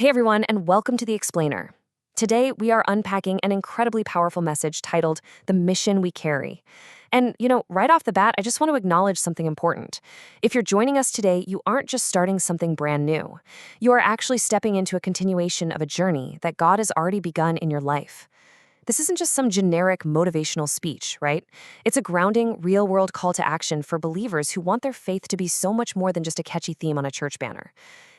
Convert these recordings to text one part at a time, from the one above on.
Hey everyone, and welcome to The Explainer. Today, we are unpacking an incredibly powerful message titled The Mission We Carry. And, right off the bat, I just want to acknowledge something important. If you're joining us today, you aren't just starting something brand new. You are actually stepping into a continuation of a journey that God has already begun in your life. This isn't just some generic motivational speech, right? It's a grounding, real-world call to action for believers who want their faith to be so much more than just a catchy theme on a church banner.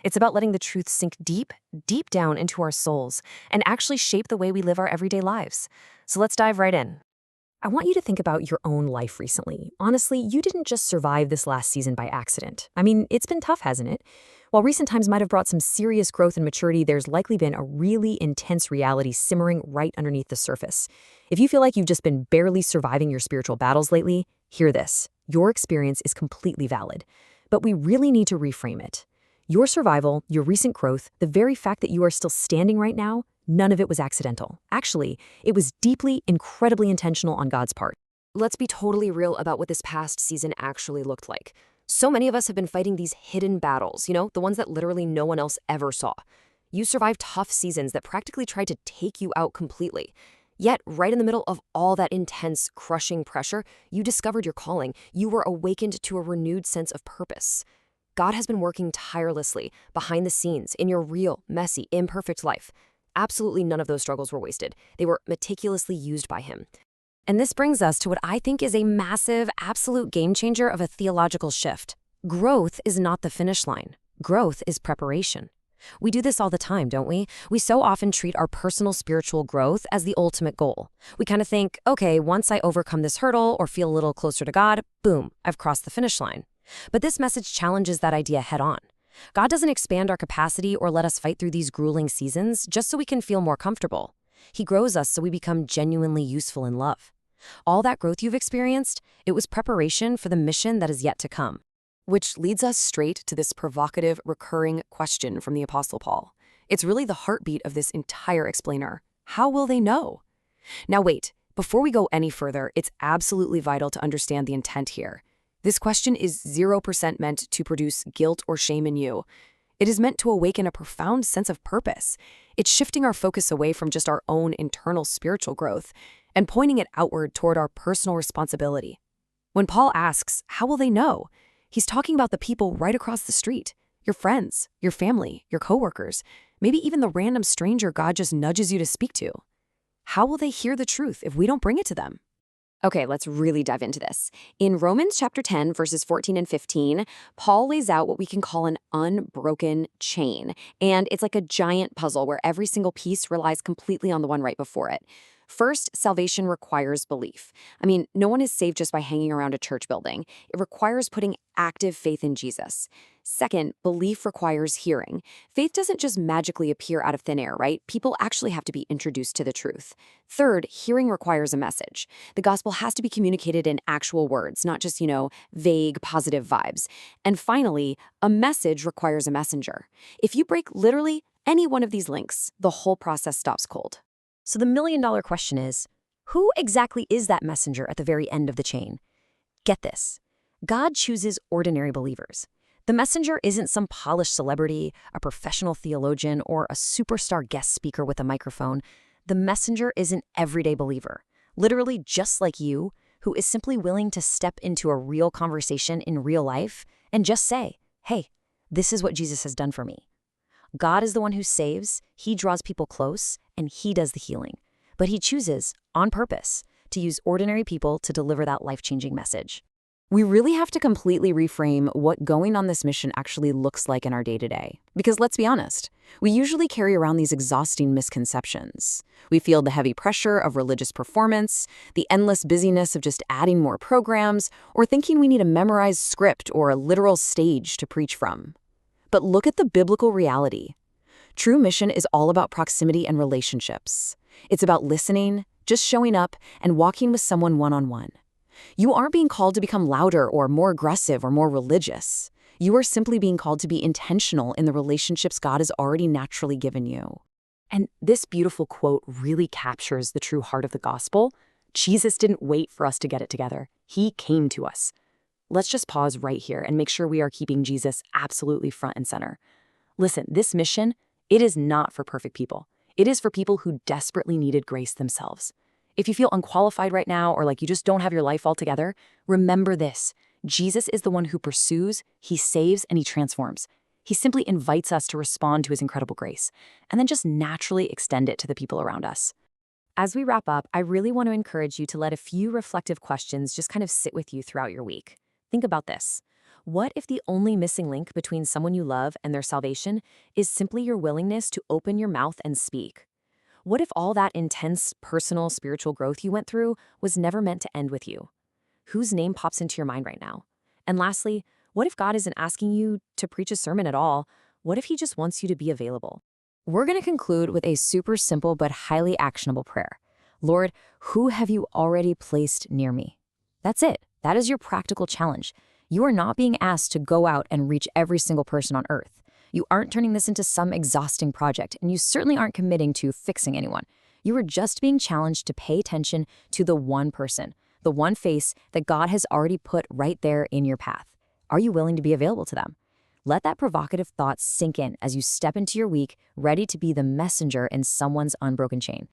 It's about letting the truth sink deep, deep down into our souls and actually shape the way we live our everyday lives. So let's dive right in. I want you to think about your own life recently. Honestly, you didn't just survive this last season by accident. I mean, it's been tough, hasn't it? While recent times might have brought some serious growth and maturity, there's likely been a really intense reality simmering right underneath the surface. If you feel like you've just been barely surviving your spiritual battles lately, hear this. Your experience is completely valid. But we really need to reframe it. Your survival, your recent growth, the very fact that you are still standing right now, none of it was accidental. Actually, it was deeply, incredibly intentional on God's part. Let's be totally real about what this past season actually looked like. So many of us have been fighting these hidden battles, the ones that literally no one else ever saw. You survived tough seasons that practically tried to take you out completely. Yet, right in the middle of all that intense, crushing pressure, you discovered your calling. You were awakened to a renewed sense of purpose. God has been working tirelessly behind the scenes in your real, messy, imperfect life. Absolutely none of those struggles were wasted. They were meticulously used by Him. And this brings us to what I think is a massive, absolute game changer of a theological shift. Growth is not the finish line. Growth is preparation. We do this all the time, don't we? We so often treat our personal spiritual growth as the ultimate goal. We kind of think, okay, once I overcome this hurdle or feel a little closer to God, boom, I've crossed the finish line. But this message challenges that idea head on. God doesn't expand our capacity or let us fight through these grueling seasons just so we can feel more comfortable. He grows us so we become genuinely useful in love. All that growth you've experienced, it was preparation for the mission that is yet to come. Which leads us straight to this provocative, recurring question from the Apostle Paul. It's really the heartbeat of this entire explainer. How will they know? Now wait, before we go any further, it's absolutely vital to understand the intent here. This question is 0% meant to produce guilt or shame in you. It is meant to awaken a profound sense of purpose. It's shifting our focus away from just our own internal spiritual growth and pointing it outward toward our personal responsibility. When Paul asks, how will they know? He's talking about the people right across the street, your friends, your family, your coworkers, maybe even the random stranger God just nudges you to speak to. How will they hear the truth if we don't bring it to them? Okay, let's really dive into this. In Romans chapter 10, verses 14 and 15, Paul lays out what we can call an unbroken chain. And it's like a giant puzzle where every single piece relies completely on the one right before it. First, salvation requires belief. I mean, no one is saved just by hanging around a church building. It requires putting active faith in Jesus. Second, belief requires hearing. Faith doesn't just magically appear out of thin air, right? People actually have to be introduced to the truth. Third, hearing requires a message. The gospel has to be communicated in actual words, not just, vague, positive vibes. And finally, a message requires a messenger. If you break literally any one of these links, the whole process stops cold. So the million-dollar question is, who exactly is that messenger at the very end of the chain? Get this. God chooses ordinary believers. The messenger isn't some polished celebrity, a professional theologian, or a superstar guest speaker with a microphone. The messenger is an everyday believer, literally just like you, who is simply willing to step into a real conversation in real life and just say, hey, this is what Jesus has done for me. God is the one who saves, He draws people close, and He does the healing. But He chooses, on purpose, to use ordinary people to deliver that life-changing message. We really have to completely reframe what going on this mission actually looks like in our day-to-day. Because let's be honest, we usually carry around these exhausting misconceptions. We feel the heavy pressure of religious performance, the endless busyness of just adding more programs, or thinking we need a memorized script or a literal stage to preach from. But look at the biblical reality. True mission is all about proximity and relationships. It's about listening, just showing up, and walking with someone one-on-one. You aren't being called to become louder or more aggressive or more religious. You are simply being called to be intentional in the relationships God has already naturally given you. And this beautiful quote really captures the true heart of the gospel. Jesus didn't wait for us to get it together. He came to us. Let's just pause right here and make sure we are keeping Jesus absolutely front and center. Listen, this mission, It is not for perfect people. It is for people who desperately needed grace themselves. If you feel unqualified right now or like you just don't have your life all together, remember this. Jesus is the one who pursues, he saves, and he transforms. He simply invites us to respond to his incredible grace and then just naturally extend it to the people around us. As we wrap up, I really want to encourage you to let a few reflective questions just kind of sit with you throughout your week. Think about this. What if the only missing link between someone you love and their salvation is simply your willingness to open your mouth and speak? What if all that intense, personal, spiritual growth you went through was never meant to end with you? Whose name pops into your mind right now? And lastly, what if God isn't asking you to preach a sermon at all? What if he just wants you to be available? We're going to conclude with a super simple but highly actionable prayer. Lord, who have you already placed near me? That's it. That is your practical challenge. You are not being asked to go out and reach every single person on earth. You aren't turning this into some exhausting project, and you certainly aren't committing to fixing anyone. You are just being challenged to pay attention to the one person, the one face that God has already put right there in your path. Are you willing to be available to them? Let that provocative thought sink in as you step into your week, ready to be the messenger in someone's unbroken chain.